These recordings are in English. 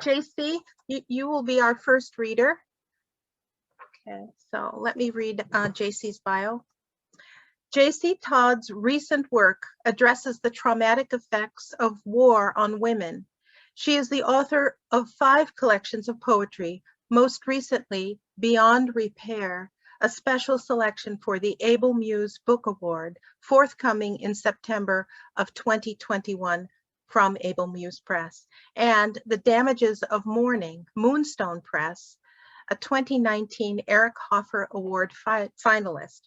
JC, you will be our first reader. Okay, so let me read JC's bio. JC Todd's recent work addresses the traumatic effects of war on women. She is the author of 5 collections of poetry, most recently Beyond Repair, a special selection for the Able Muse Book Award, forthcoming in September of 2021 from Able Muse Press, and The Damages of Mourning, Moonstone Press, a 2019 Eric Hoffer Award finalist.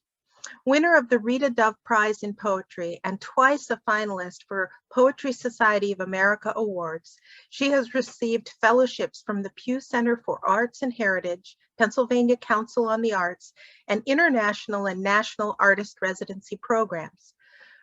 Winner of the Rita Dove Prize in Poetry and twice a finalist for Poetry Society of America Awards, she has received fellowships from the Pew Center for Arts and Heritage, Pennsylvania Council on the Arts, and international and national artist residency programs.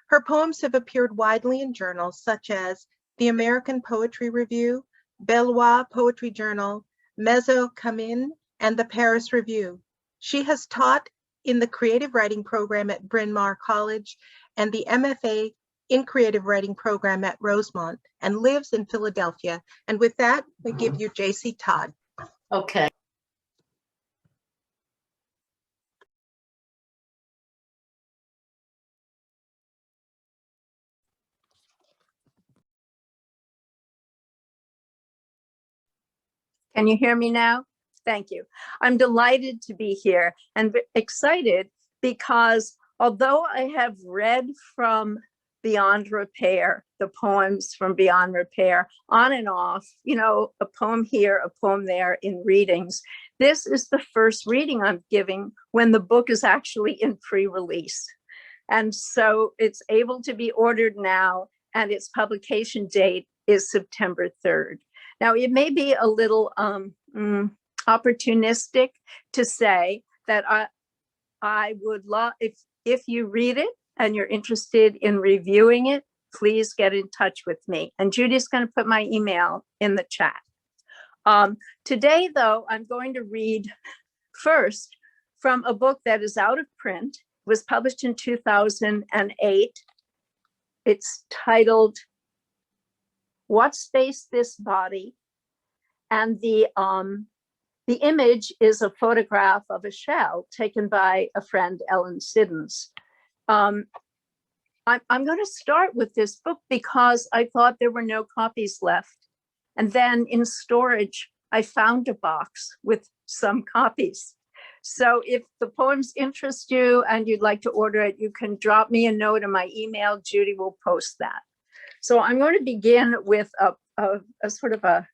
Her poems have appeared widely in journals such as the American Poetry Review, Bellois Poetry Journal, Mezzo Camin, and the Paris Review. She has taught in the creative writing program at Bryn Mawr College and the MFA in creative writing program at Rosemont, and lives in Philadelphia. And with that, I give you JC Todd. Okay. Can you hear me now? Thank you. I'm delighted to be here and excited because although I have read from Beyond Repair, the poems from Beyond Repair, on and off, you know, a poem here, a poem there in readings, this is the first reading I'm giving when the book is actually in pre-release. And so it's able to be ordered now, and its publication date is September 3rd. Now, it may be a little opportunistic to say that I would love, if you read it and you're interested in reviewing it, please get in touch with me. And Judy's going to put my email in the chat. Today, though, I'm going to read first from a book that is out of print, was published in 2008. It's titled What Space This Body? And the image is a photograph of a shell taken by a friend, Ellen Siddons. I'm going to start with this book because I thought there were no copies left. And then in storage, I found a box with some copies. So if the poems interest you and you'd like to order it, you can drop me a note in my email. Judy will post that. So I'm going to begin with a sort of a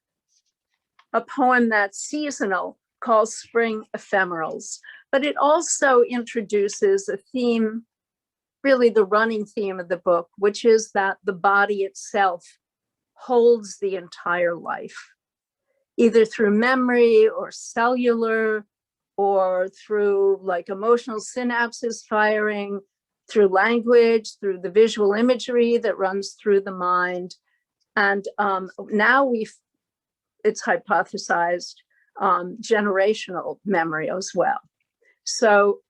poem that's seasonal called Spring Ephemerals, but it also introduces a theme, really the running theme of the book, which is that the body itself holds the entire life, either through memory or cellular, or through like emotional synapses firing, through language, through the visual imagery that runs through the mind. And now it's hypothesized generational memory as well. So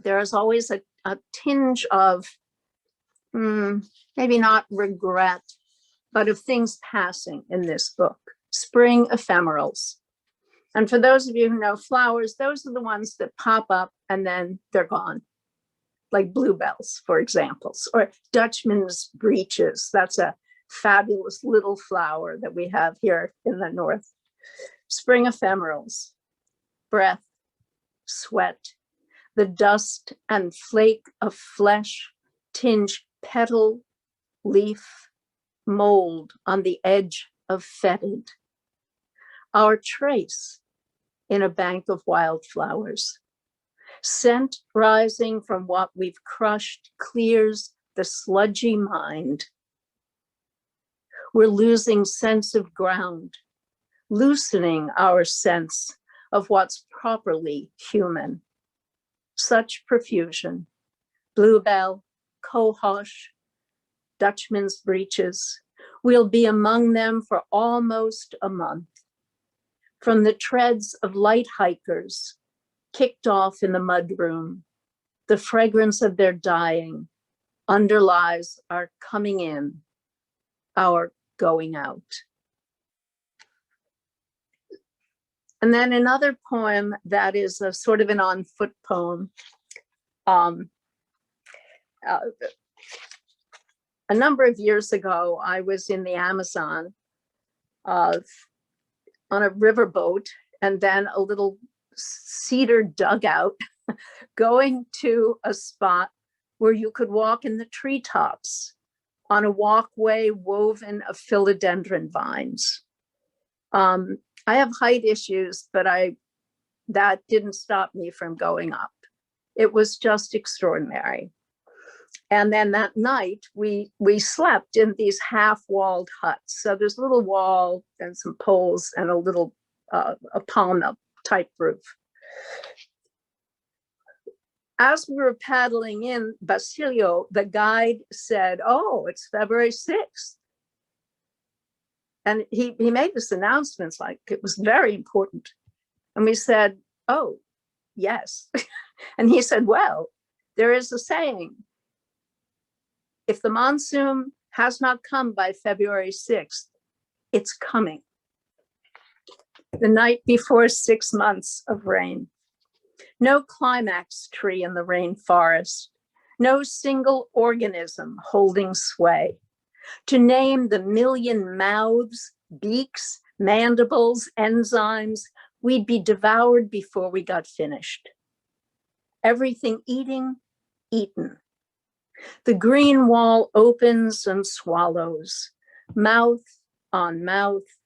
there is always a tinge of maybe not regret, but of things passing in this book, Spring Ephemerals. And for those of you who know flowers, those are the ones that pop up and then they're gone, like bluebells, for example, or Dutchman's breeches. That's a fabulous little flower that we have here in the north. Spring ephemerals, breath, sweat, the dust and flake of flesh tinge petal, leaf, mold on the edge of fetid. Our trace in a bank of wildflowers. Scent rising from what we've crushed clears the sludgy mind. We're losing sense of ground, loosening our sense of what's properly human. Such profusion, bluebell, cohosh, Dutchman's breeches. We'll be among them for almost a month. From the treads of light hikers, kicked off in the mudroom, the fragrance of their dying underlies our coming in, our going out. And then another poem that is a sort of an on foot poem. Um, a number of years ago, I was in the Amazon on a riverboat, and then a little cedar dugout going to a spot where you could walk in the treetops on a walkway woven of philodendron vines. I have height issues, but that didn't stop me from going up. It was just extraordinary. And then that night we slept in these half-walled huts. So there's a little wall and some poles and a little a palm type roof. As we were paddling in Basilio, the guide said, "Oh, it's February 6th." And he made this announcement like it was very important. And we said, "Oh, yes." And he said, "Well, there is a saying, if the monsoon has not come by February 6th, it's coming." The night before 6 months of rain. No climax tree in the rainforest, no single organism holding sway. To name the million mouths, beaks, mandibles, enzymes, we'd be devoured before we got finished. Everything eating, eaten. The green wall opens and swallows, mouth on mouth,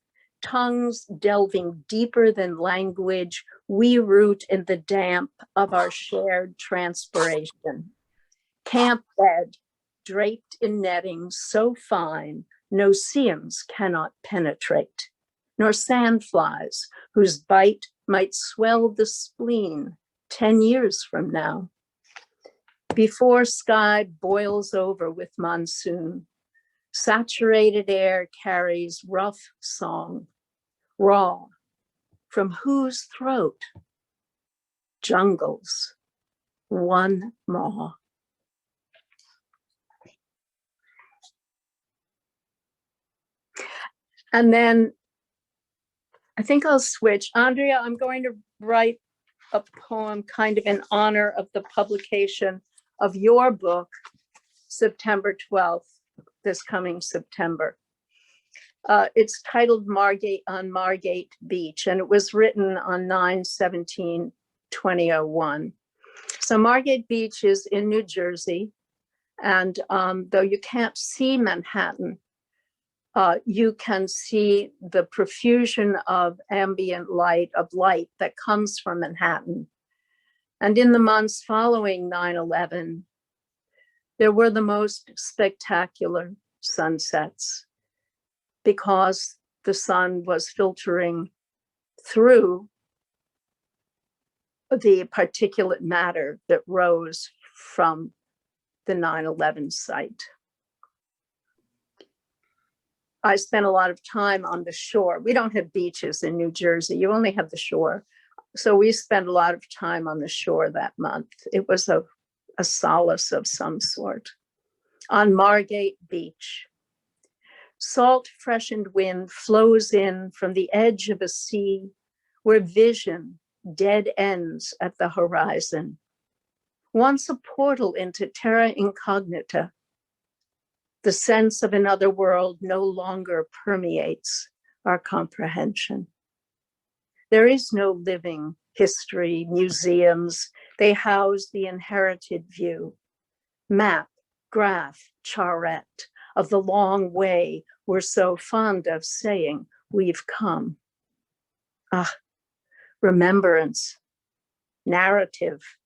tongues delving deeper than language, we root in the damp of our shared transpiration. Camp bed, draped in netting so fine, no seams cannot penetrate, nor sandflies whose bite might swell the spleen 10 years from now. Before sky boils over with monsoon, saturated air carries rough song, raw, from whose throat? Jungles, one maw. And then I think I'll switch. Andrea, I'm going to write a poem kind of in honor of the publication of your book, September 12th, this coming September. It's titled Margate on Margate Beach, and it was written on 9/17/2001. So Margate Beach is in New Jersey, and though you can't see Manhattan, you can see the profusion of ambient light, that comes from Manhattan. And in the months following 9/11, there were the most spectacular sunsets because the sun was filtering through the particulate matter that rose from the 9/11 site. I spent a lot of time on the shore. We don't have beaches in New Jersey. You only have the shore. So we spent a lot of time on the shore that month. It was a solace of some sort. On Margate Beach, salt freshened wind flows in from the edge of a sea where vision dead ends at the horizon. Once a portal into terra incognita, the sense of another world no longer permeates our comprehension. There is no living history, museums. They house the inherited view, map, graph, charrette of the long way we're so fond of saying we've come. Ah, remembrance, narrative.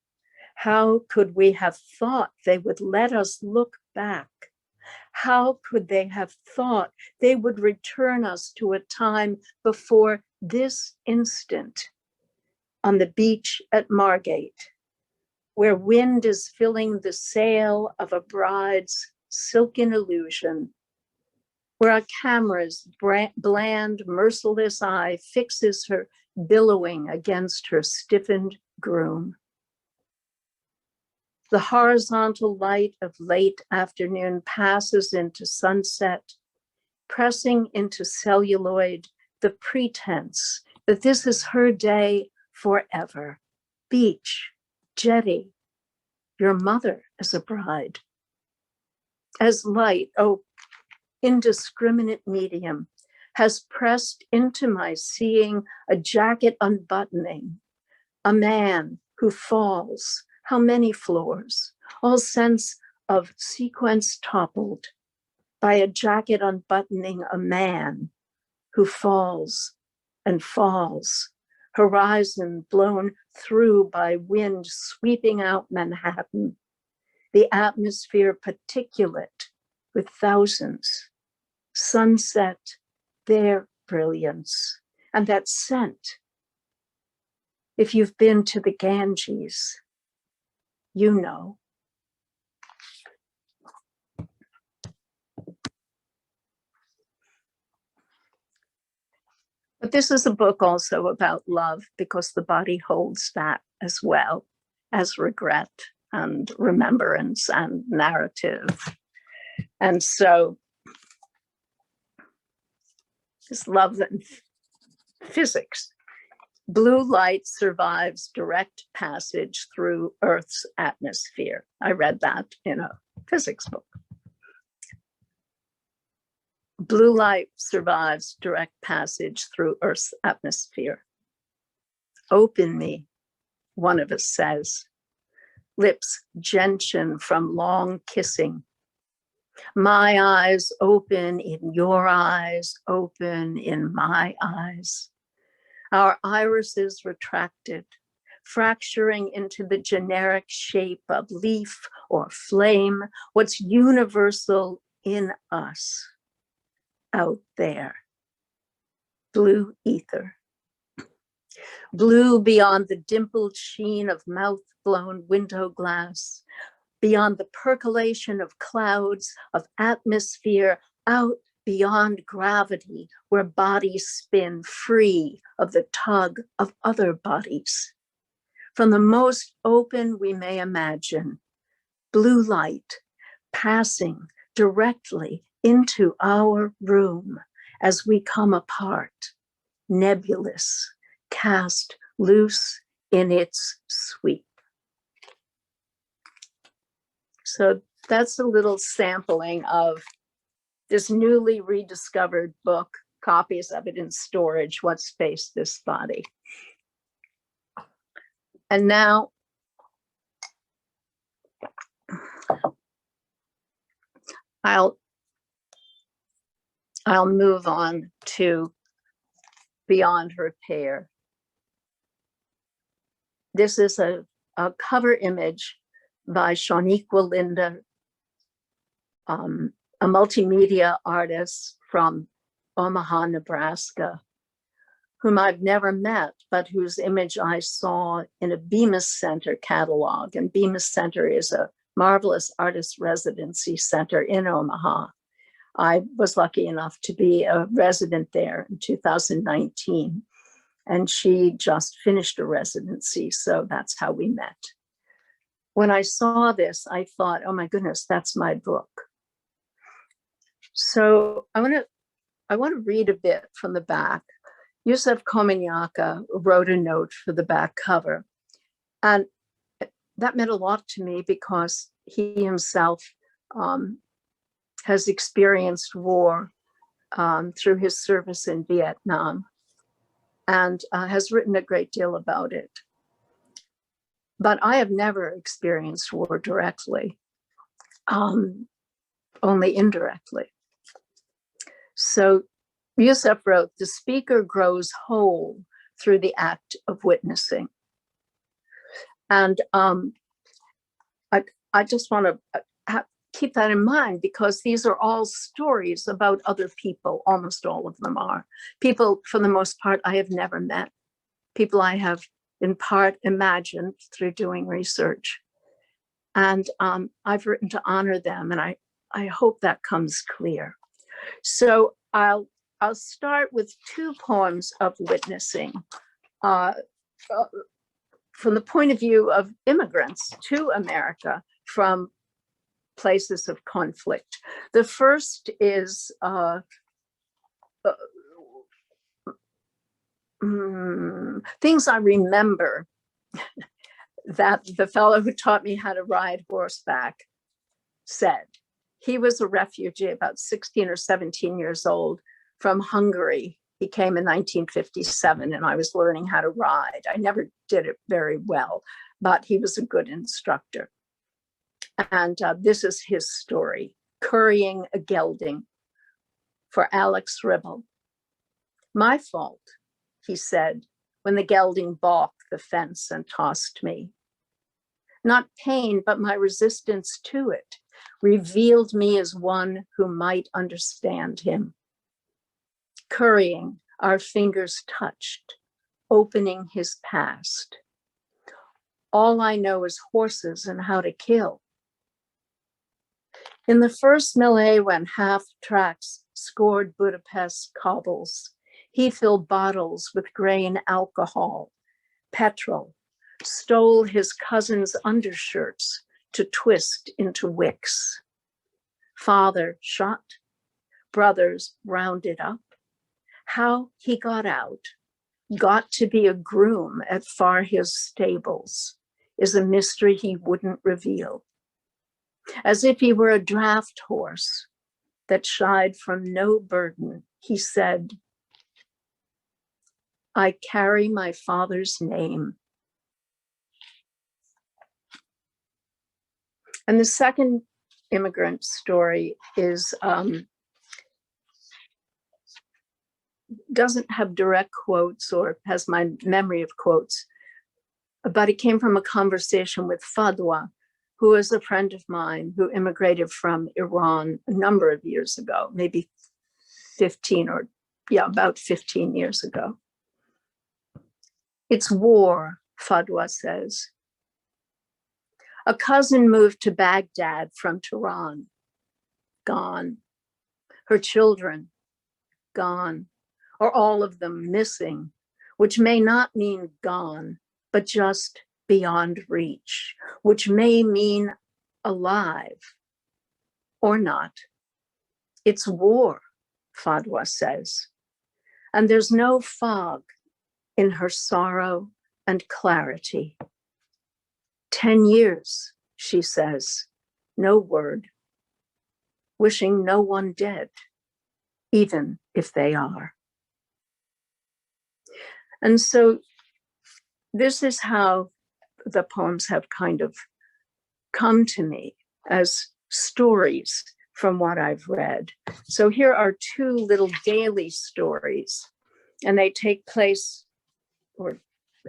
How could we have thought they would let us look back? How could they have thought they would return us to a time before this instant on the beach at Margate, where wind is filling the sail of a bride's silken illusion, where a camera's bland, merciless eye fixes her billowing against her stiffened groom. The horizontal light of late afternoon passes into sunset, pressing into celluloid the pretense that this is her day forever. Beach, jetty, your mother as a bride. As light, oh, indiscriminate medium, has pressed into my seeing a jacket unbuttoning, a man who falls, how many floors, all sense of sequence toppled by a jacket unbuttoning, a man who falls and falls, horizon blown through by wind sweeping out Manhattan, the atmosphere particulate with thousands, sunset, their brilliance, and that scent. If you've been to the Ganges, you know. But this is a book also about love, because the body holds that as well as regret and remembrance and narrative. And so this love and physics. Blue light survives direct passage through Earth's atmosphere. I read that in a physics book. Blue light survives direct passage through Earth's atmosphere. Open me, one of us says. Lips gentian from long kissing. My eyes open in your eyes, open in my eyes. Our irises retracted, fracturing into the generic shape of leaf or flame, what's universal in us, out there. Blue ether. Blue beyond the dimpled sheen of mouth-blown window glass, beyond the percolation of clouds, of atmosphere, out beyond gravity, where bodies spin free of the tug of other bodies. From the most open we may imagine, blue light passing directly into our room as we come apart, nebulous, cast loose in its sweep. So that's a little sampling of this newly rediscovered book, copies of it in storage, What Space This Body. And now I'll move on to Beyond Repair. This is a cover image by Shaniqua Linda, a multimedia artist from Omaha, Nebraska, whom I've never met, but whose image I saw in a Bemis Center catalog. And Bemis Center is a marvelous artist residency center in Omaha. I was lucky enough to be a resident there in 2019, and she just finished a residency, so that's how we met. When I saw this, I thought, oh my goodness, that's my book. So I want to read a bit from the back. Yusef Komunyakaa wrote a note for the back cover, and that meant a lot to me because he himself has experienced war through his service in Vietnam, and has written a great deal about it. But I have never experienced war directly, only indirectly. So Yusef wrote, the speaker grows whole through the act of witnessing. And I just want to keep that in mind, because these are all stories about other people. Almost all of them are. People, for the most part, I have never met. People I have in part imagined through doing research. And I've written to honor them, and I hope that comes clear. So I'll start with two poems of witnessing from the point of view of immigrants to America from places of conflict. The first is things I remember that the fellow who taught me how to ride horseback said. He was a refugee, about 16 or 17 years old, from Hungary. He came in 1957, and I was learning how to ride. I never did it very well, but he was a good instructor. And this is his story, currying a gelding for Alex Ribble. My fault, he said, when the gelding balked the fence and tossed me. Not pain, but my resistance to it revealed me as one who might understand him. Currying, our fingers touched, opening his past. All I know is horses and how to kill. In the first melee, when half-tracks scored Budapest cobbles, he filled bottles with grain alcohol, petrol, stole his cousin's undershirts to twist into wicks. Father shot, brothers rounded up. How he got out, got to be a groom at Farhis stables, is a mystery he wouldn't reveal. As if he were a draft horse that shied from no burden, he said, I carry my father's name. And the second immigrant story is, doesn't have direct quotes or has my memory of quotes, but it came from a conversation with Fadwa, who is a friend of mine who immigrated from Iran a number of years ago, maybe 15 or, about 15 years ago. It's war, Fadwa says. A cousin moved to Baghdad from Tehran, gone. Her children, gone, or all of them missing, which may not mean gone, but just beyond reach, which may mean alive or not. It's war, Fadwa says, and there's no fog in her sorrow and clarity. 10 years, she says, no word, wishing no one dead, even if they are. And so this is how the poems have kind of come to me as stories from what I've read. So here are two little daily stories, and they take place, or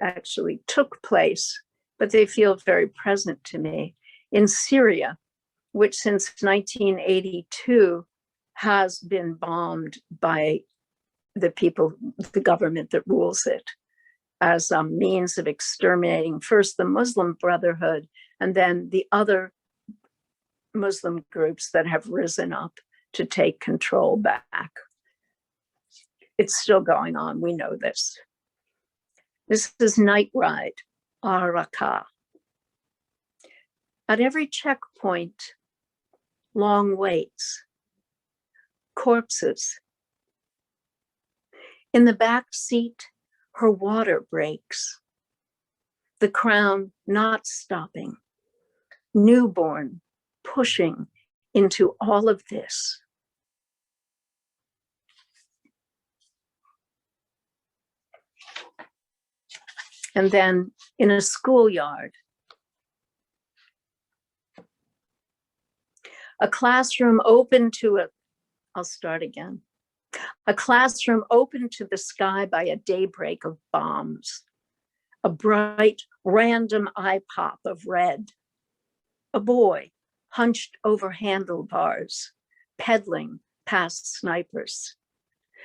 actually took place, but they feel very present to me, in Syria, which since 1982 has been bombed by the people, the government that rules it, as a means of exterminating first the Muslim Brotherhood and then the other Muslim groups that have risen up to take control back. It's still going on, we know this. This is Night Ride, Araka. At every checkpoint, long waits, corpses. In the back seat, her water breaks. The crown not stopping, newborn pushing into all of this. And then in a schoolyard, a classroom open to I'll start again. A classroom open to the sky by a daybreak of bombs. A bright, random eye pop of red. A boy hunched over handlebars, pedaling past snipers.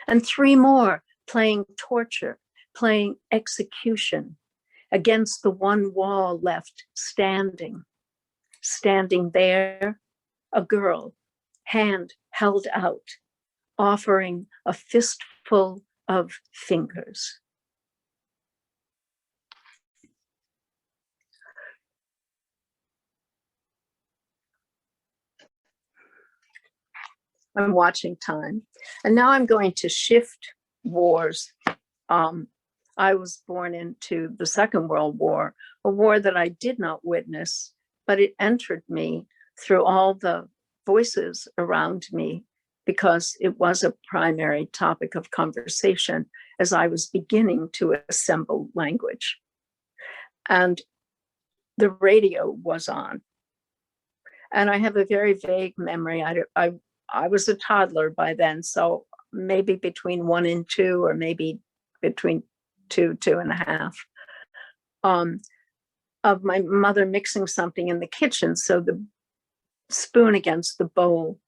And three more playing torture, playing execution against the one wall left standing. Standing there, a girl, hand held out, offering a fistful of fingers. I'm watching time. And now I'm going to shift wars I was born into the Second World War, a war that I did not witness, but it entered me through all the voices around me because it was a primary topic of conversation as I was beginning to assemble language. And the radio was on. And I have a very vague memory. I was a toddler by then, so maybe between 1 and 2, or maybe between 2.5, of my mother mixing something in the kitchen. So the spoon against the bowl,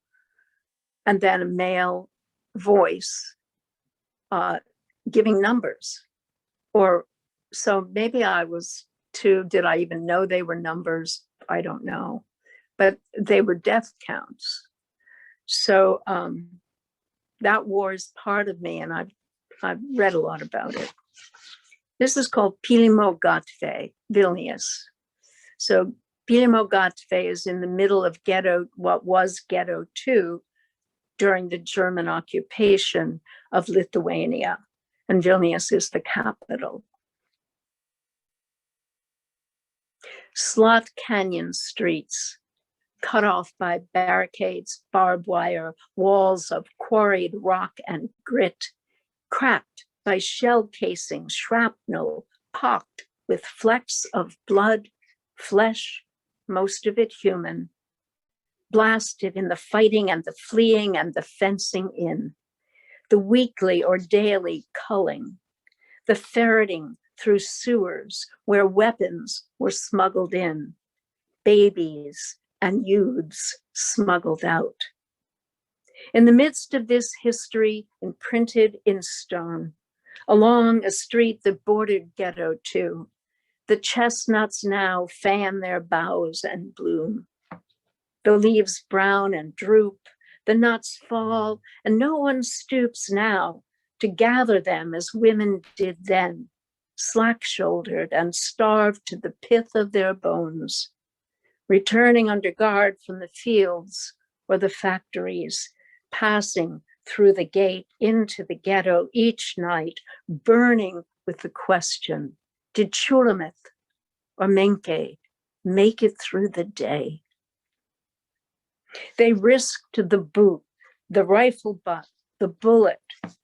and then a male voice giving numbers. Or so maybe I was 2. Did I even know they were numbers? I don't know. But they were death counts. So that war is part of me, and I've read a lot about it. This is called Pylimo Gatve, Vilnius. So Pylimo Gatve is in the middle of ghetto, what was Ghetto 2, during the German occupation of Lithuania, and Vilnius is the capital. Slot Canyon streets, cut off by barricades, barbed wire, walls of quarried rock and grit, cracked by shell casings, shrapnel, pocked with flecks of blood, flesh, most of it human, blasted in the fighting and the fleeing and the fencing in, the weekly or daily culling, the ferreting through sewers where weapons were smuggled in, babies and youths smuggled out. In the midst of this history imprinted in stone, along a street that bordered Ghetto 2, the chestnuts now fan their boughs and bloom. The leaves brown and droop, the nuts fall, and no one stoops now to gather them as women did then, slack-shouldered and starved to the pith of their bones, returning under guard from the fields or the factories, passing through the gate into the ghetto each night, burning with the question, did Shulamith or Menke make it through the day? They risked the boot, the rifle butt, the bullet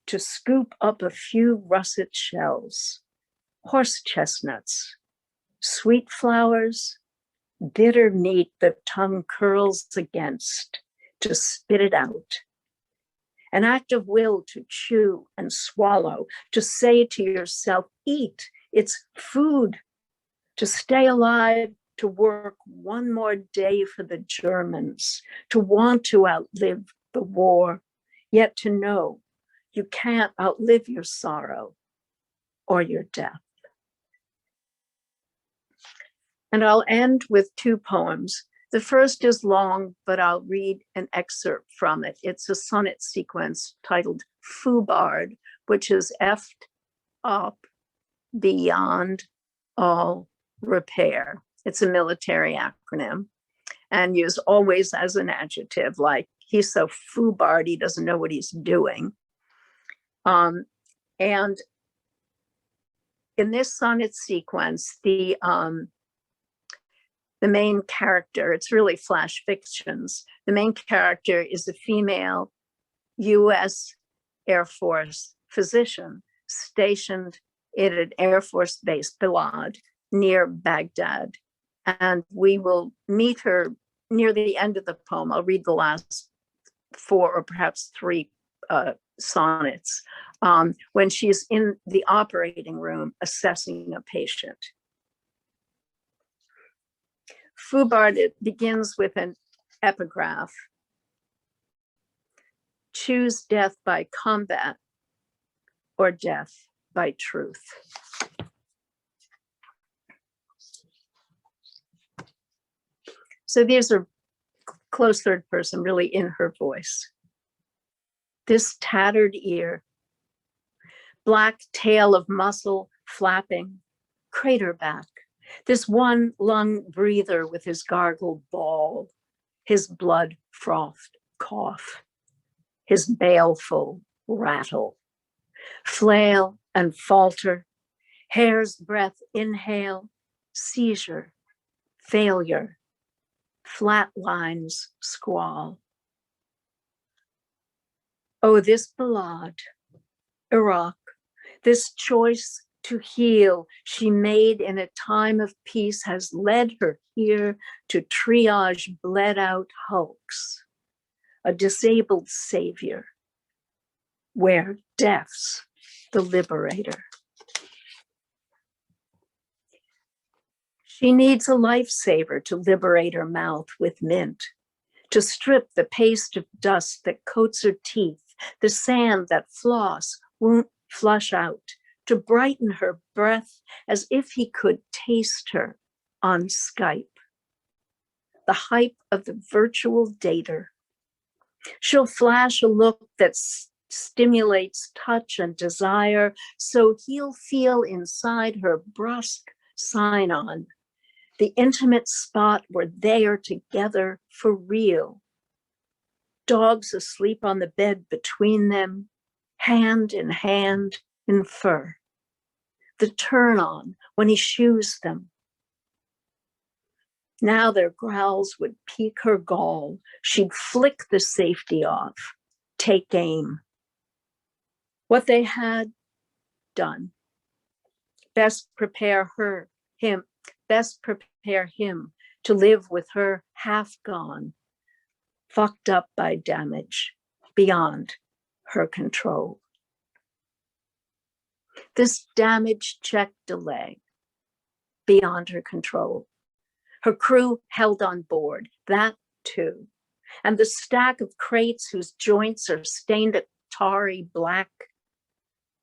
to scoop up a few russet shells, horse chestnuts, sweet flowers, bitter meat that tongue curls against, to spit it out. An act of will to chew and swallow, to say to yourself, eat, it's food, to stay alive, to work one more day for the Germans, to want to outlive the war, yet to know you can't outlive your sorrow or your death. And I'll end with 2 poems. The first is long, but I'll read an excerpt from it. It's a sonnet sequence titled Fubard, which is effed up beyond all repair. It's a military acronym and used always as an adjective, like he's so fubard, he doesn't know what he's doing. And in this sonnet sequence, the main character, it's really flash fictions. The main character is a female US Air Force physician stationed at an Air Force base, Balad, near Baghdad. And we will meet her near the end of the poem. I'll read the last 4 or perhaps 3 sonnets, when she's in the operating room assessing a patient. Fubard, it begins with an epigraph. Choose death by combat or death by truth. So these are close third person, really in her voice. This tattered ear, black tail of muscle flapping, crater back. This one lung breather with his gargled ball, his blood frothed cough, his baleful rattle. Flail and falter, Hair's breadth, inhale, seizure, failure, flat lines, squall. Oh, this ballad, Iraq, this choice to heal she made in a time of peace has led her here to triage bled out hulks, a disabled savior, where death's the liberator. She needs a lifesaver to liberate her mouth with mint, to strip the paste of dust that coats her teeth, the sand that floss won't flush out, to brighten her breath as if he could taste her on Skype. The hype of the virtual dater. She'll flash a look that stimulates touch and desire, so he'll feel inside her brusque sign-on, the intimate spot where they are together for real. Dogs asleep on the bed between them, hand in fur. The turn on when he shoos them. Now their growls would pique her gall. She'd flick the safety off, take aim. What they had done. Best prepare him to live with her half gone, fucked up by damage beyond her control. This damage check delay beyond her control. Her crew held on board, that too. And the stack of crates whose joints are stained a tarry black,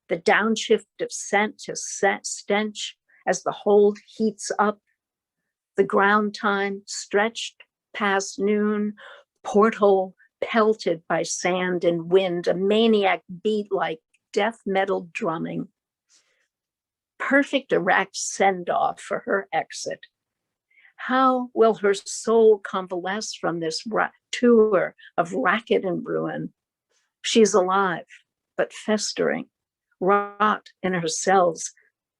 the downshift of scent to stench as the hold heats up, the ground time stretched past noon, porthole pelted by sand and wind, a maniac beat like death metal drumming. Perfect Iraq send-off for her exit. How will her soul convalesce from this tour of racket and ruin? She's alive, but festering, rot in her cells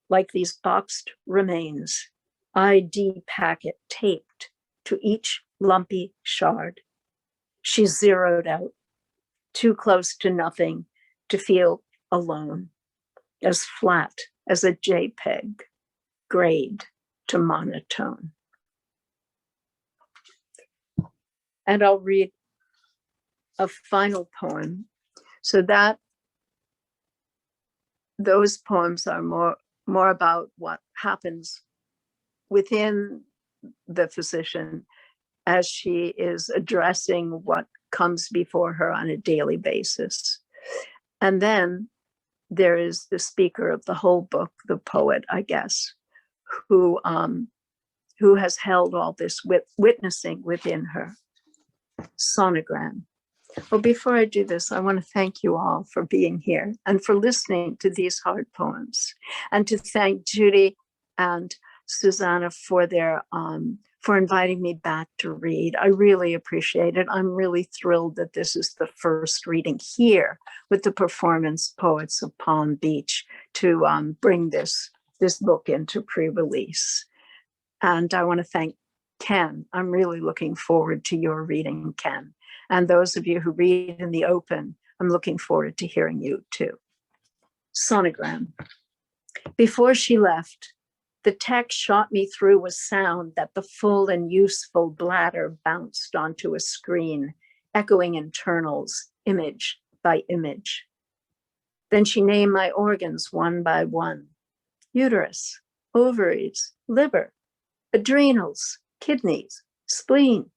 like these boxed remains, ID packet taped to each lumpy shard. She's zeroed out, too close to nothing to feel alone, as flat as a JPEG, grade to monotone. And I'll read a final poem. So those poems are more about what happens within the physician as she is addressing what comes before her on a daily basis. And then there is the speaker of the whole book, the poet, I guess, who has held all this witnessing within her. Sonogram. Well, before I do this, I want to thank you all for being here and for listening to these hard poems, and to thank Judy and Susanna for their for inviting me back to read. I really appreciate it. I'm really thrilled that this is the first reading here with the Performance Poets of Palm Beach to bring this book into pre-release. And I want to thank Ken. I'm really looking forward to your reading, Ken. And those of you who read in the open, I'm looking forward to hearing you too. Sonogram. Before she left, the text shot me through with sound that the full and useful bladder bounced onto a screen, echoing internals, image by image. Then she named my organs one by one: uterus, ovaries, liver, adrenals, kidneys, spleen.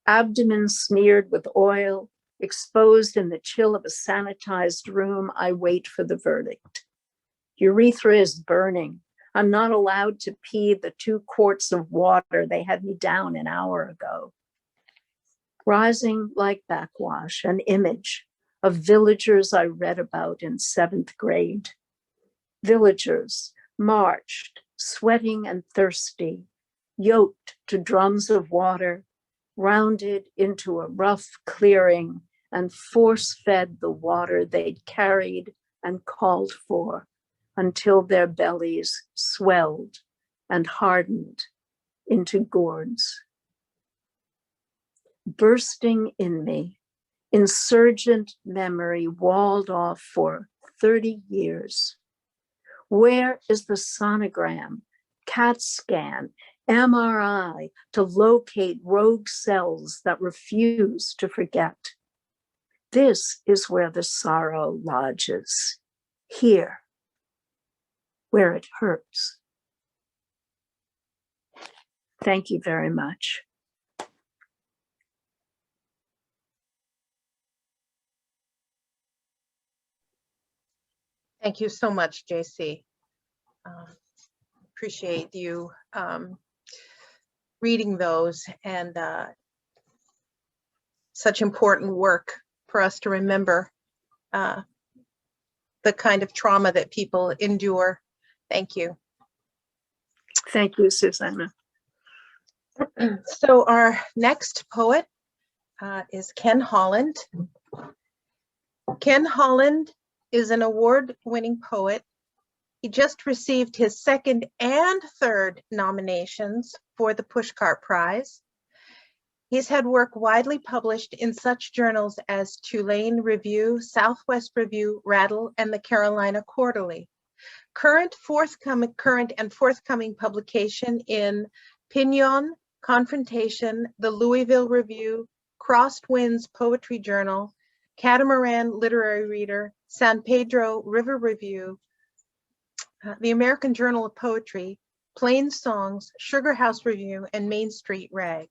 Abdomen smeared with oil, exposed in the chill of a sanitized room, I wait for the verdict. Urethra is burning. I'm not allowed to pee the 2 quarts of water they had me down an hour ago. Rising like backwash, an image of villagers I read about in 7th grade. Villagers marched, sweating and thirsty, yoked to drums of water, rounded into a rough clearing, and force-fed the water they'd carried and called for, until their bellies swelled and hardened into gourds. Bursting in me, insurgent memory walled off for 30 years. Where is the sonogram, CAT scan, MRI to locate rogue cells that refuse to forget? This is where the sorrow lodges, here, where it hurts. Thank you very much. Thank you so much, JC. Appreciate you reading those, and such important work for us to remember the kind of trauma that people endure. Thank you. Thank you, Susanna. So our next poet is Ken Holland. Ken Holland is an award-winning poet. He just received his second and third nominations for the Pushcart Prize. He's had work widely published in such journals as Tulane Review, Southwest Review, Rattle, and the Carolina Quarterly. Current and forthcoming publication in Pinion, Confrontation, the Louisville Review, Crossed Winds Poetry Journal, Catamaran Literary Reader, San Pedro River Review, the American Journal of Poetry, Plain Songs, Sugar House Review, and Main Street Rag.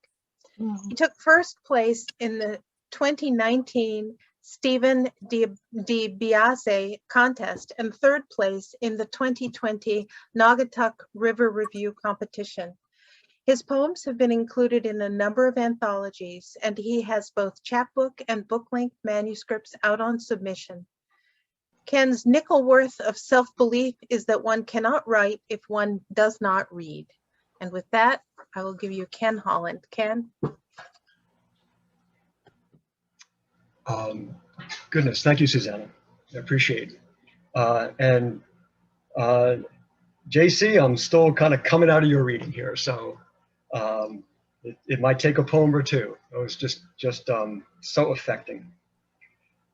He took first place in the 2019 Stephen DiBiase contest and third place in the 2020 Naugatuck River Review competition. His poems have been included in a number of anthologies, and he has both chapbook and book-length manuscripts out on submission. Ken's nickel worth of self-belief is that one cannot write if one does not read. And with that, I will give you Ken Holland. Ken? Goodness, thank you, Susanna. I appreciate it. JC, I'm still kind of coming out of your reading here, so it might take a poem or two. It was just so affecting.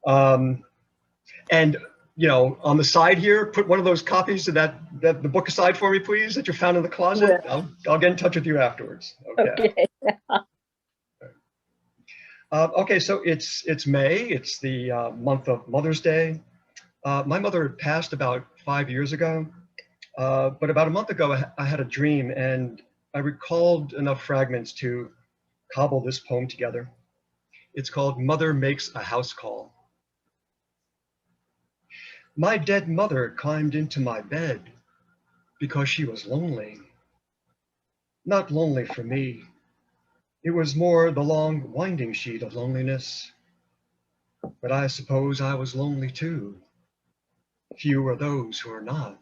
And you know, on the side here, put one of those copies of the book aside for me, please, that you found in the closet. Yeah. I'll get in touch with you afterwards. Okay. Okay, so it's May. It's the month of Mother's Day. My mother had passed about 5 years ago, but about a month ago, I had a dream, and I recalled enough fragments to cobble this poem together. It's called Mother Makes a House Call. My dead mother climbed into my bed because she was lonely. Not lonely for me. It was more the long winding sheet of loneliness. But I suppose I was lonely too. Few are those who are not.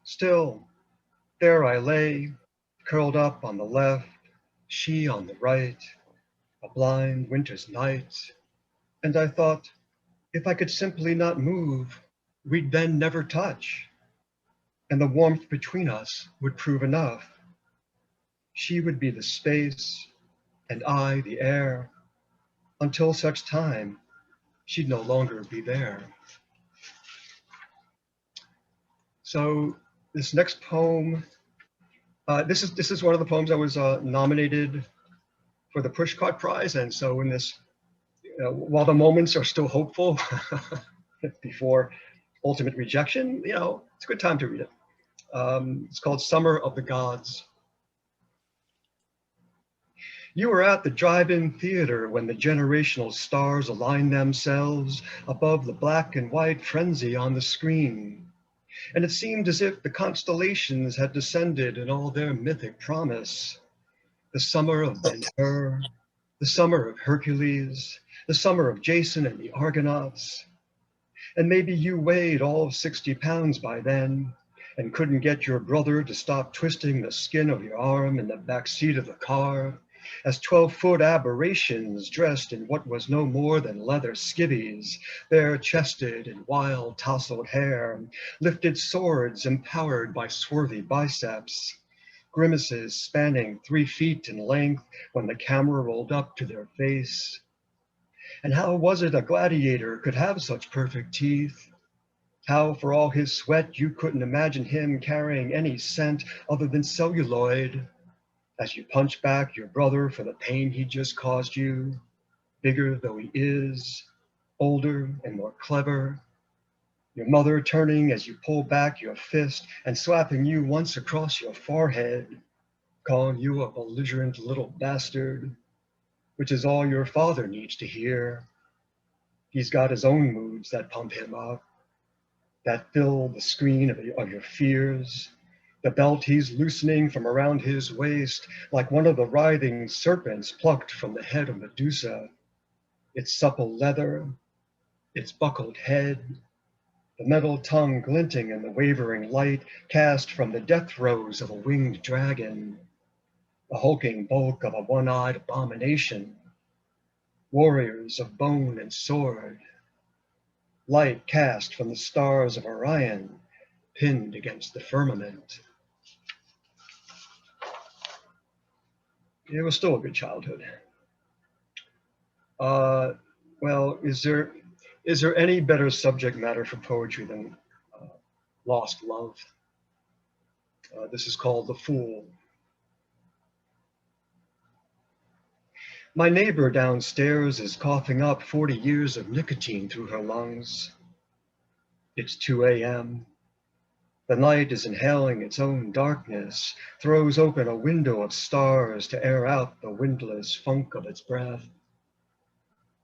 Still, there I lay, curled up on the left, she on the right, a blind winter's night. And I thought, if I could simply not move, we'd then never touch. And the warmth between us would prove enough. She would be the space, and I the air, until such time she'd no longer be there. So this next poem, this is one of the poems that was nominated for the Pushcart Prize, and so in this, while the moments are still hopeful before ultimate rejection, you know, it's a good time to read it. It's called Summer of the Gods. You were at the drive-in theater when the generational stars aligned themselves above the black and white frenzy on the screen. And it seemed as if the constellations had descended in all their mythic promise. The summer of Ben-Hur, the summer of Hercules, the summer of Jason and the Argonauts. And maybe you weighed all of 60 pounds by then and couldn't get your brother to stop twisting the skin of your arm in the back seat of the car, as 12-foot aberrations dressed in what was no more than leather skivvies, bare-chested and wild tousled hair, lifted swords empowered by swarthy biceps, grimaces spanning 3 feet in length when the camera rolled up to their face. And how was it a gladiator could have such perfect teeth? How, for all his sweat, you couldn't imagine him carrying any scent other than celluloid, as you punch back your brother for the pain he just caused you, bigger though he is, older and more clever, your mother turning as you pull back your fist and slapping you once across your forehead, calling you a belligerent little bastard, which is all your father needs to hear. He's got his own moods that pump him up, that fill the screen of your fears, the belt he's loosening from around his waist like one of the writhing serpents plucked from the head of Medusa, its supple leather, its buckled head, the metal tongue glinting in the wavering light cast from the death throes of a winged dragon, the hulking bulk of a one-eyed abomination, warriors of bone and sword, light cast from the stars of Orion pinned against the firmament. It was still a good childhood. Well, is there any better subject matter for poetry than lost love? This is called The Fool. My neighbor downstairs is coughing up 40 years of nicotine through her lungs. It's 2 a.m. The night is inhaling its own darkness, throws open a window of stars to air out the windless funk of its breath.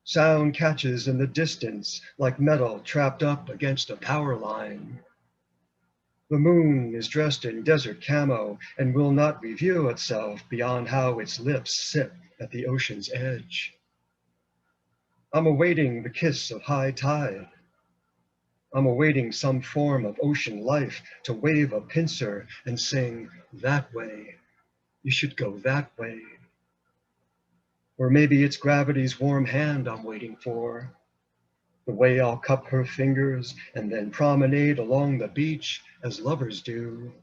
Sound catches in the distance like metal trapped up against a power line. The moon is dressed in desert camo and will not reveal itself beyond how its lips sit at the ocean's edge. I'm awaiting the kiss of high tide. I'm awaiting some form of ocean life to wave a pincer and sing, "That way, you should go that way." Or maybe it's gravity's warm hand I'm waiting for, the way I'll cup her fingers and then promenade along the beach as lovers do,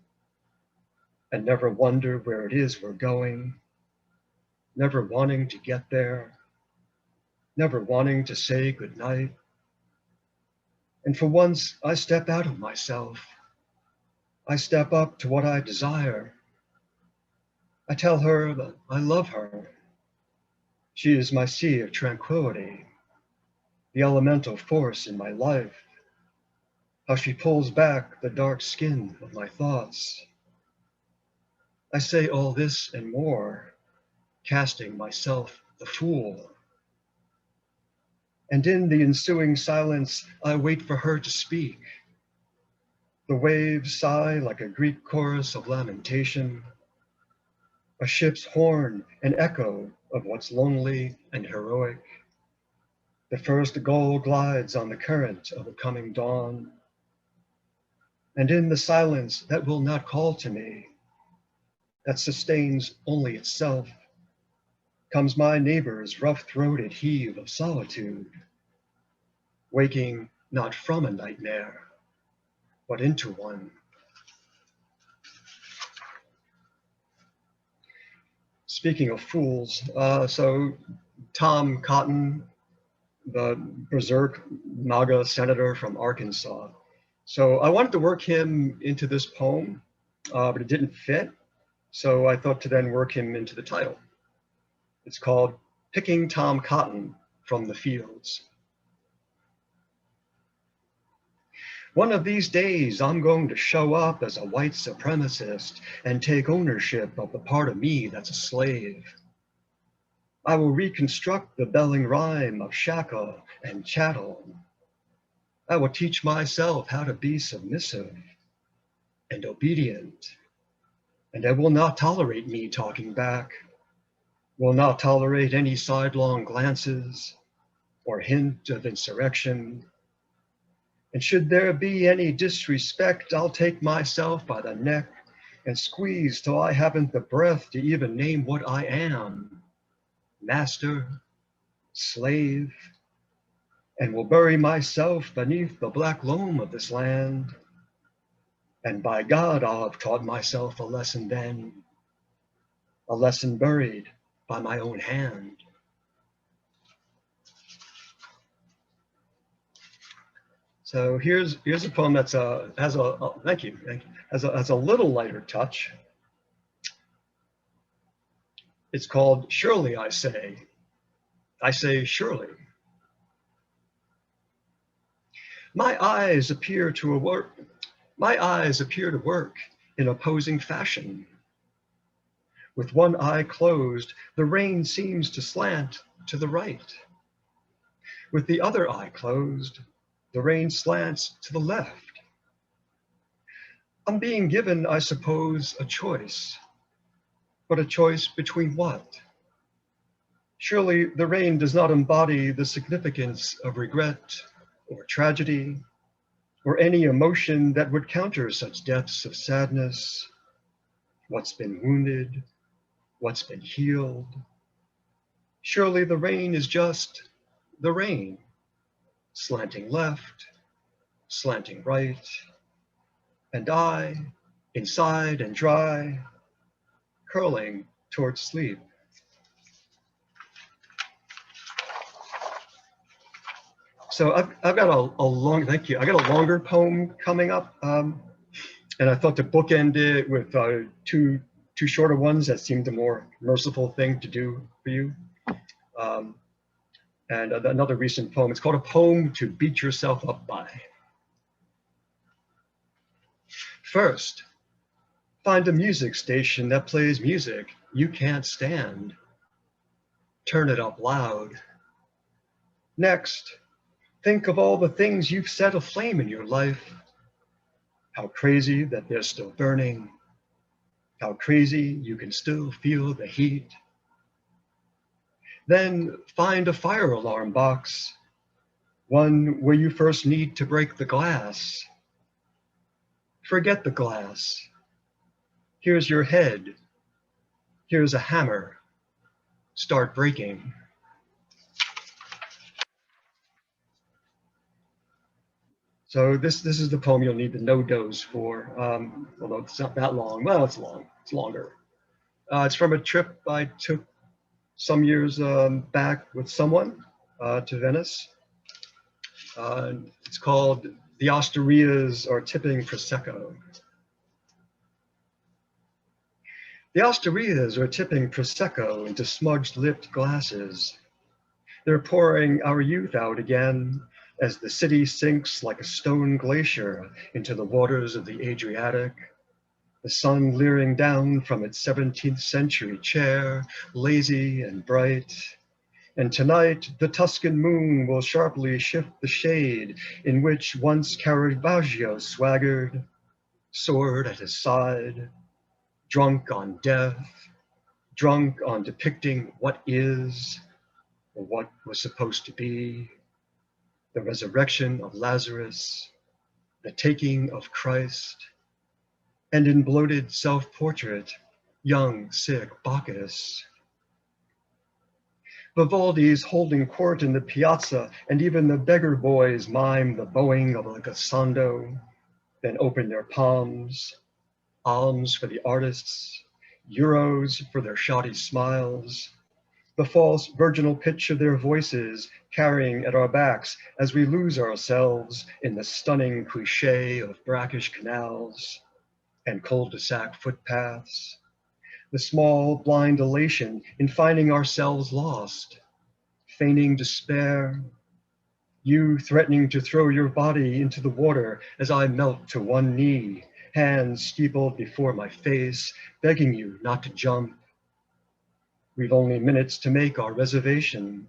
and never wonder where it is we're going, never wanting to get there, never wanting to say goodnight. And for once, I step out of myself. I step up to what I desire. I tell her that I love her. She is my sea of tranquility, the elemental force in my life, how she pulls back the dark skin of my thoughts. I say all this and more, casting myself the fool. And in the ensuing silence, I wait for her to speak. The waves sigh like a Greek chorus of lamentation, a ship's horn an echo of what's lonely and heroic. The first gull glides on the current of the coming dawn. And in the silence that will not call to me, that sustains only itself, comes my neighbor's rough-throated heave of solitude, waking not from a nightmare, but into one. Speaking of fools, so Tom Cotton, the berserk MAGA senator from Arkansas. So I wanted to work him into this poem, but it didn't fit. So I thought to then work him into the title. It's called Picking Tom Cotton from the Fields. One of these days, I'm going to show up as a white supremacist and take ownership of the part of me that's a slave. I will reconstruct the belling rhyme of shackle and chattel. I will teach myself how to be submissive and obedient. And I will not tolerate me talking back, will not tolerate any sidelong glances or hint of insurrection. And should there be any disrespect, I'll take myself by the neck and squeeze till I haven't the breath to even name what I am. master, slave, and will bury myself beneath the black loam of this land. And by God, I'll have taught myself a lesson then, a lesson buried by my own hand. So here's a poem that's has a thank you, has a little lighter touch. It's called Surely I Say surely. My eyes appear to work in opposing fashion. With one eye closed, the rain seems to slant to the right. With the other eye closed, the rain slants to the left. I'm being given, I suppose, a choice. But a choice between what? Surely the rain does not embody the significance of regret or tragedy or any emotion that would counter such depths of sadness. What's been wounded, what's been healed. Surely the rain is just the rain, slanting left, slanting right, and I, inside and dry, curling towards sleep. So I've got a long, thank you. I got a longer poem coming up, and I thought to bookend it with two shorter ones that seemed a more merciful thing to do for you. And another recent poem. It's called A Poem to Beat Yourself Up By. First, find a music station that plays music you can't stand. Turn it up loud. Next, think of all the things you've set aflame in your life. How crazy that they're still burning. How crazy you can still feel the heat. Then find a fire alarm box, one where you first need to break the glass. Forget the glass. Here's your head. Here's a hammer. Start breaking. So this is the poem you'll need the no-dos for, although it's not that long. Well, it's long, it's longer. It's from a trip I took some years back with someone to Venice. It's called The Osterias Are Tipping Prosecco. The Osterias are tipping Prosecco into smudged-lipped glasses. They're pouring our youth out again as the city sinks like a stone glacier into the waters of the Adriatic, the sun leering down from its 17th century chair, lazy and bright. And tonight, the Tuscan moon will sharply shift the shade in which once Caravaggio swaggered, sword at his side, drunk on death, drunk on depicting what is, or what was supposed to be, the resurrection of Lazarus, the taking of Christ, and in bloated self-portrait, young, sick Bacchus. Vivaldi's holding court in the piazza, and even the beggar boys mime the bowing of a glissando, then open their palms, alms for the artists, euros for their shoddy smiles, the false virginal pitch of their voices carrying at our backs as we lose ourselves in the stunning cliché of brackish canals and cul-de-sac footpaths, the small blind elation in finding ourselves lost, feigning despair, you threatening to throw your body into the water as I melt to one knee, hands steepled before my face, begging you not to jump. We've only minutes to make our reservation.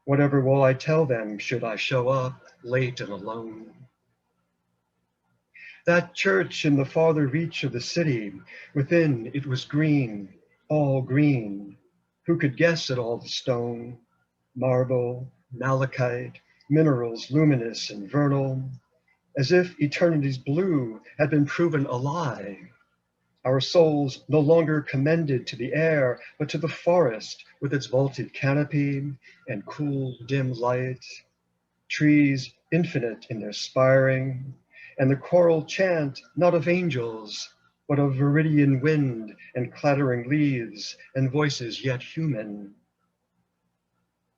Whatever will I tell them should I show up late and alone? That church in the farther reach of the city, within it was green, all green. Who could guess at all the stone, marble, malachite, minerals luminous and vernal, as if eternity's blue had been proven a lie, Our souls no longer commended to the air, but to the forest with its vaulted canopy and cool, dim light, trees infinite in their spiring, and the choral chant not of angels, but of viridian wind and clattering leaves and voices yet human.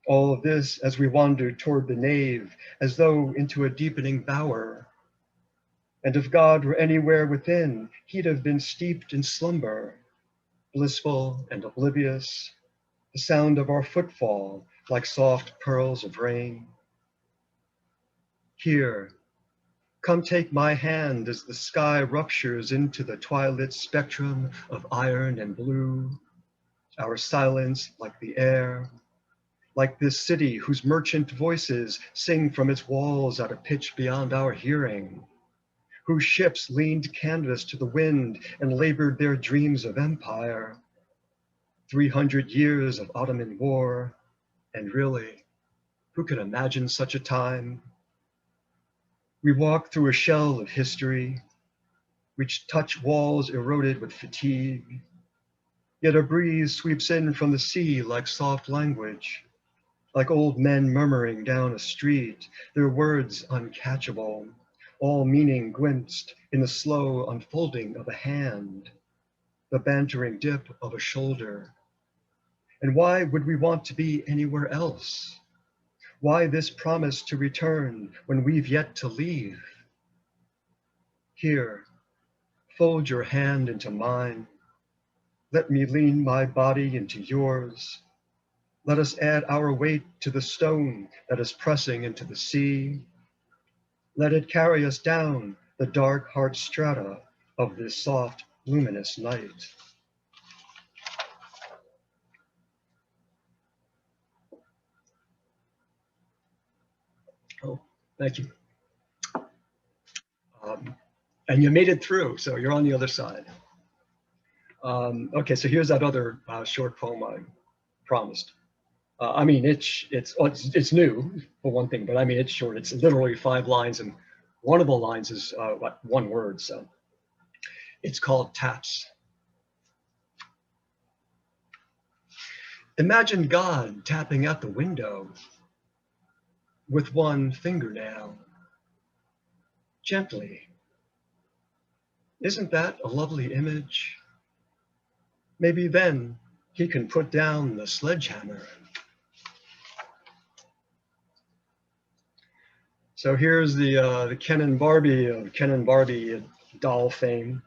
All of this as we wandered toward the nave, as though into a deepening bower. And if God were anywhere within, he'd have been steeped in slumber, blissful and oblivious, the sound of our footfall like soft pearls of rain. Here, come take my hand as the sky ruptures into the twilit spectrum of iron and blue, our silence like the air, like this city whose merchant voices sing from its walls at a pitch beyond our hearing, whose ships leaned canvas to the wind and labored their dreams of empire. 300 years of Ottoman war, and really, who could imagine such a time? We walk through a shell of history, which touch walls eroded with fatigue, yet a breeze sweeps in from the sea like soft language, like old men murmuring down a street, their words uncatchable, all meaning glimpsed in the slow unfolding of a hand, the bantering dip of a shoulder. And why would we want to be anywhere else? Why this promise to return when we've yet to leave? Here, fold your hand into mine. Let me lean my body into yours. Let us add our weight to the stone that is pressing into the sea. Let it carry us down the dark heart strata of this soft, luminous night. Oh, thank you. And you made it through, so you're on the other side. Okay, so here's that other short poem I promised. I mean, it's new for one thing, but I mean, it's short. It's literally 5 lines, and one of the lines is one word, so it's called Taps. Imagine God tapping at the window with one fingernail, gently. Isn't that a lovely image? Maybe then he can put down the sledgehammer. So here's the Ken and Barbie of Ken and Barbie doll fame.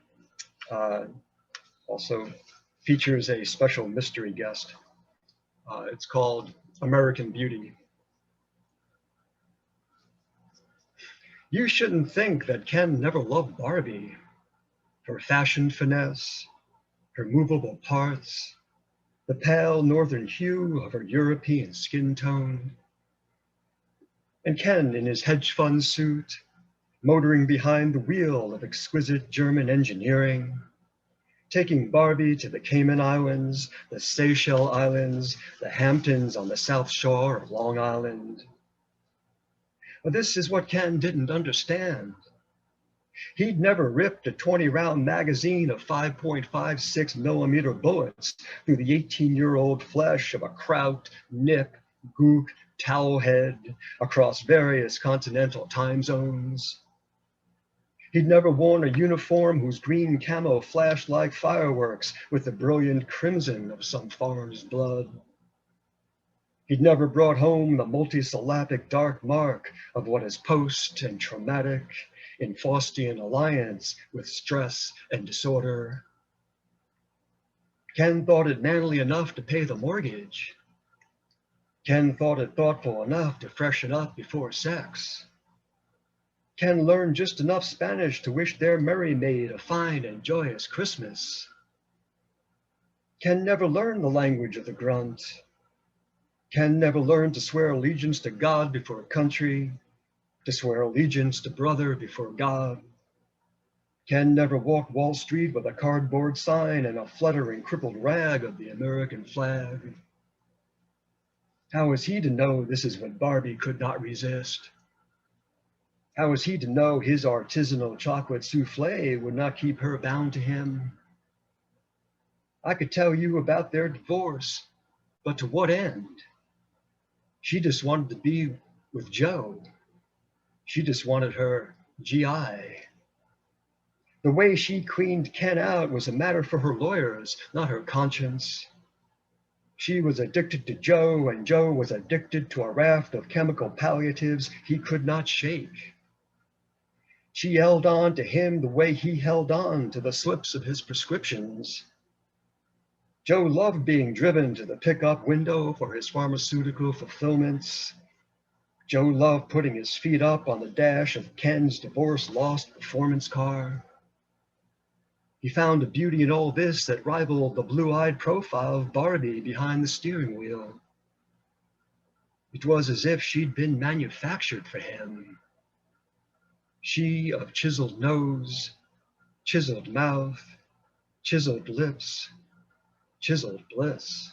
Also features a special mystery guest. It's called American Beauty. You shouldn't think that Ken never loved Barbie. Her fashion finesse, her movable parts, the pale northern hue of her European skin tone. And Ken in his hedge fund suit, motoring behind the wheel of exquisite German engineering, taking Barbie to the Cayman Islands, the Seychelles Islands, the Hamptons on the South Shore of Long Island. But this is what Ken didn't understand. He'd never ripped a 20-round magazine of 5.56 millimeter bullets through the 18-year-old flesh of a kraut, nip, gook, towelhead across various continental time zones. He'd never worn a uniform whose green camo flashed like fireworks with the brilliant crimson of some foreign's blood. He'd never brought home the multisyllabic dark mark of what is post and traumatic in Faustian alliance with stress and disorder. Ken thought it manly enough to pay the mortgage. Ken thought it thoughtful enough to freshen up before sex. Ken learned just enough Spanish to wish their merry maid a fine and joyous Christmas. Ken never learned the language of the grunt. Ken never learned to swear allegiance to God before country, to swear allegiance to brother before God. Ken never walked Wall Street with a cardboard sign and a fluttering crippled rag of the American flag. How was he to know this is what Barbie could not resist? How was he to know his artisanal chocolate souffle would not keep her bound to him? I could tell you about their divorce, but to what end? She just wanted to be with Joe. She just wanted her GI. The way she cleaned Ken out was a matter for her lawyers, not her conscience. She was addicted to Joe, and Joe was addicted to a raft of chemical palliatives he could not shake. She held on to him the way he held on to the slips of his prescriptions. Joe loved being driven to the pickup window for his pharmaceutical fulfillments. Joe loved putting his feet up on the dash of Ken's divorce-lost performance car. He found a beauty in all this that rivaled the blue-eyed profile of Barbie behind the steering wheel. It was as if she'd been manufactured for him. She of chiseled nose, chiseled mouth, chiseled lips, chiseled bliss.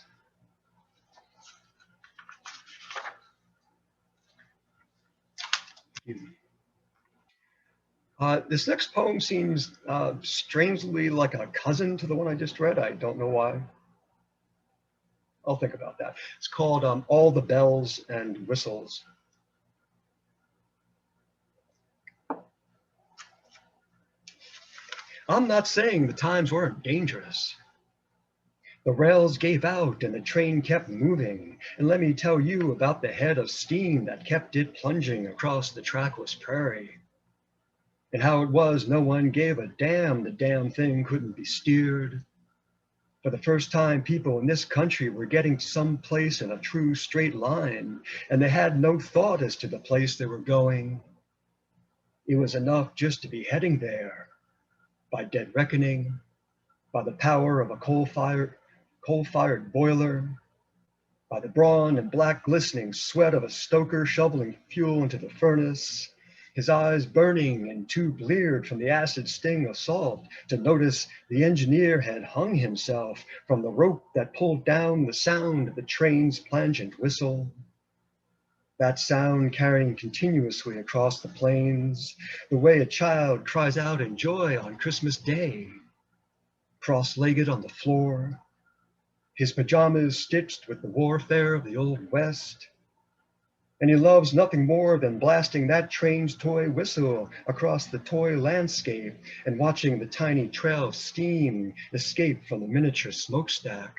This next poem seems strangely like a cousin to the one I just read. I don't know why. I'll think about that. It's called All the Bells and Whistles. I'm not saying the times weren't dangerous. The rails gave out and the train kept moving. And let me tell you about the head of steam that kept it plunging across the trackless prairie. And how it was no one gave a damn the damn thing couldn't be steered. For the first time, people in this country were getting someplace in a true straight line, and they had no thought as to the place they were going. It was enough just to be heading there, by dead reckoning, by the power of a coal-fired boiler, by the brawn and black glistening sweat of a stoker shoveling fuel into the furnace, his eyes burning and too bleared from the acid sting of salt to notice the engineer had hung himself from the rope that pulled down the sound of the train's plangent whistle. That sound carrying continuously across the plains, the way a child cries out in joy on Christmas Day, cross-legged on the floor, his pajamas stitched with the warfare of the Old West. And he loves nothing more than blasting that train's toy whistle across the toy landscape and watching the tiny trail of steam escape from the miniature smokestack.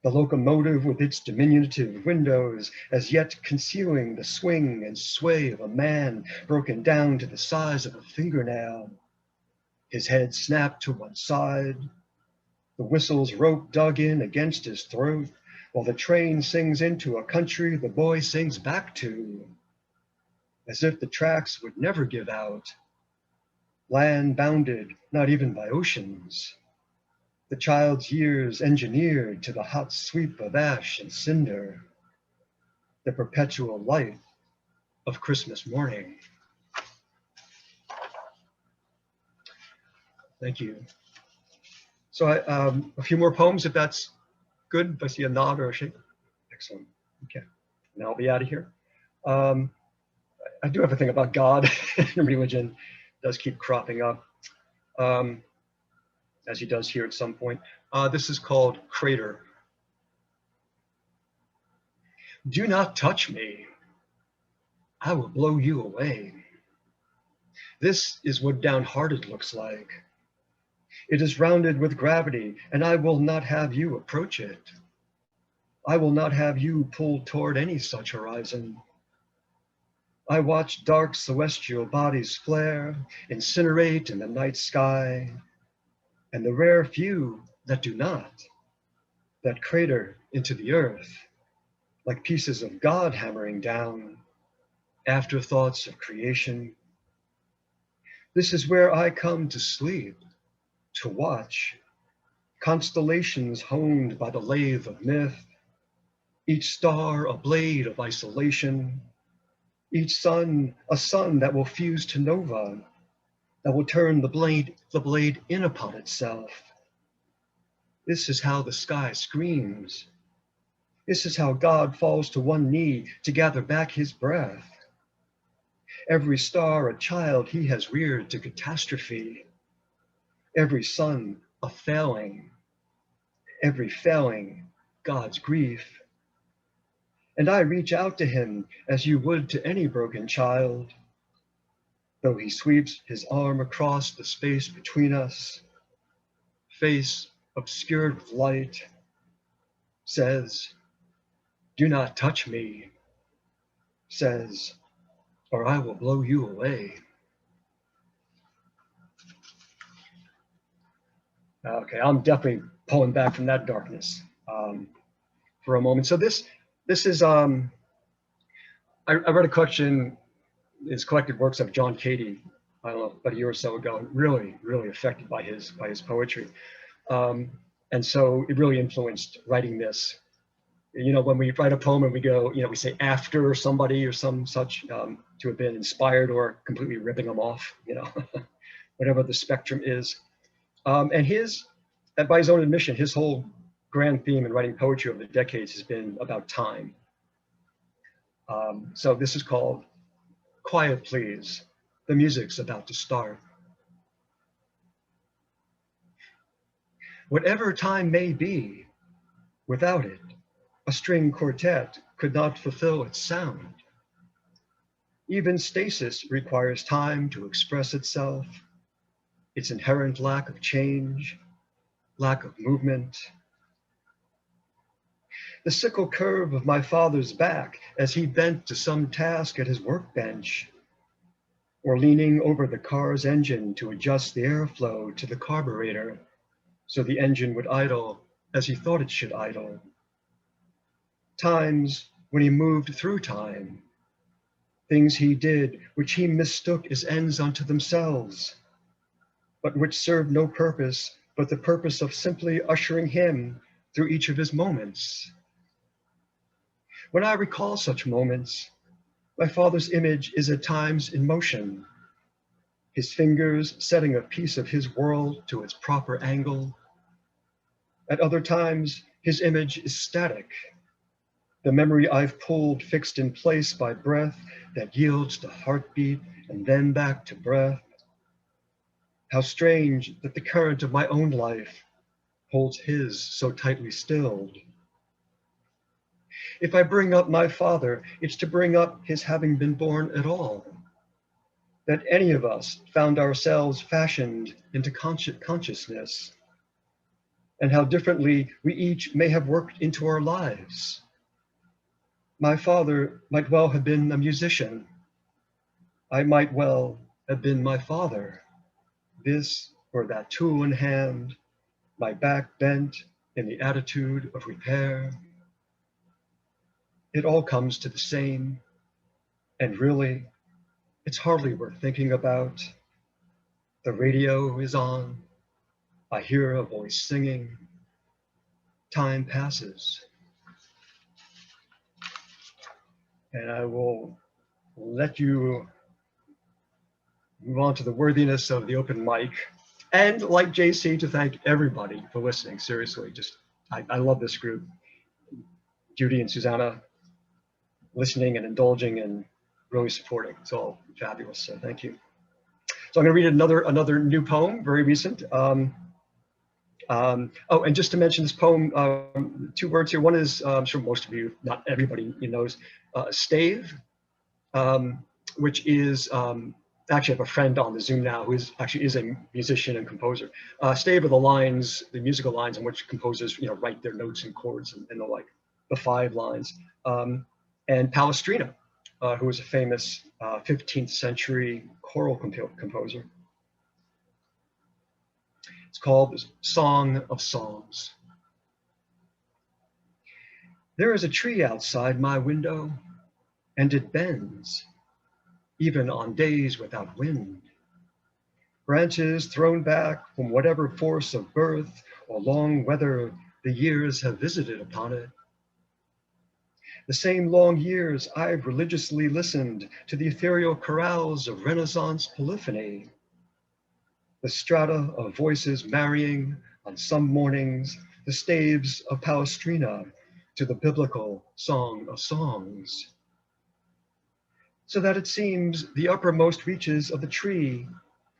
The locomotive with its diminutive windows as yet concealing the swing and sway of a man broken down to the size of a fingernail. His head snapped to one side, the whistle's rope dug in against his throat, while the train sings into a country the boy sings back to, as if the tracks would never give out. Land bounded not even by oceans, the child's years engineered to the hot sweep of ash and cinder, the perpetual life of Christmas morning. Thank you. So a few more poems, if that's good. If I see a nod or a shake. Excellent. Okay. Now I'll be out of here. I do have a thing about God and religion. It does keep cropping up, as he does here at some point. This is called Crater. Do not touch me. I will blow you away. This is what downhearted looks like. It is rounded with gravity, and I will not have you approach it. I will not have you pull toward any such horizon. I watch dark celestial bodies flare, incinerate in the night sky, and the rare few that do not, that crater into the earth, like pieces of God hammering down, afterthoughts of creation. This is where I come to sleep, to watch, constellations honed by the lathe of myth, each star a blade of isolation, each sun a sun that will fuse to nova, that will turn the blade in upon itself. This is how the sky screams. This is how God falls to one knee to gather back his breath. Every star a child he has reared to catastrophe. Every sun a failing, every failing God's grief. And I reach out to him as you would to any broken child, though he sweeps his arm across the space between us, face obscured with light, says, "Do not touch me," says, "or I will blow you away." Okay, I'm definitely pulling back from that darkness for a moment. So this is I read a collection, his collected works of John Cady, I don't know, about a year or so ago. Really, really affected by his poetry, and so it really influenced writing this. You know, when we write a poem and we go, you know, we say after somebody or some such, to have been inspired or completely ripping them off, you know, whatever the spectrum is. And by his own admission, his whole grand theme in writing poetry over the decades has been about time. So this is called Quiet Please. The music's about to start. Whatever time may be, without it, a string quartet could not fulfill its sound. Even stasis requires time to express itself, its inherent lack of change, lack of movement. The sickle curve of my father's back as he bent to some task at his workbench, or leaning over the car's engine to adjust the airflow to the carburetor so the engine would idle as he thought it should idle. Times when he moved through time, things he did which he mistook as ends unto themselves, but which served no purpose but the purpose of simply ushering him through each of his moments. When I recall such moments, my father's image is at times in motion, his fingers setting a piece of his world to its proper angle. At other times, his image is static, the memory I've pulled fixed in place by breath that yields to heartbeat and then back to breath. How strange that the current of my own life holds his so tightly stilled. If I bring up my father, it's to bring up his having been born at all. That any of us found ourselves fashioned into consciousness, and how differently we each may have worked into our lives. My father might well have been a musician. I might well have been my father, this or that tool in hand, my back bent in the attitude of repair. It all comes to the same, and really, it's hardly worth thinking about. The radio is on, I hear a voice singing, time passes. And I will let you move on to the worthiness of the open mic. And like JC, to thank everybody for listening, seriously, I love this group. Judy and Susanna listening and indulging and really supporting. It's all fabulous, so thank you. So I'm gonna read another new poem, very recent. Oh, and just to mention this poem, 2 words here. One is, I'm sure most of you, not everybody knows, stave, which is, actually I have a friend on the Zoom now who is a musician and composer. Stave are the lines, the musical lines in which composers, write their notes and chords and the like, the 5 lines. And Palestrina, who was a famous 15th century choral composer. It's called the Song of Songs. There is a tree outside my window, and it bends, even on days without wind. Branches thrown back from whatever force of birth or long weather the years have visited upon it. The same long years I've religiously listened to the ethereal chorales of Renaissance polyphony, the strata of voices marrying on some mornings the staves of Palestrina to the biblical Song of Songs, so that it seems the uppermost reaches of the tree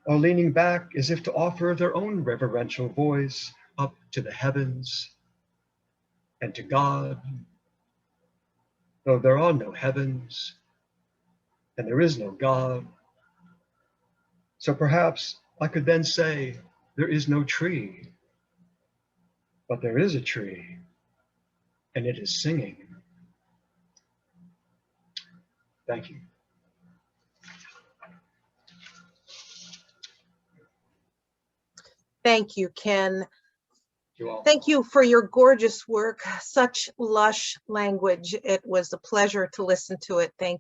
are leaning back as if to offer their own reverential voice up to the heavens, and to God, though there are no heavens and there is no God. So perhaps I could then say there is no tree, but there is a tree, and it is singing. Thank you. Thank you, Ken. You all. Thank you for your gorgeous work, such lush language. It was a pleasure to listen to it. Thank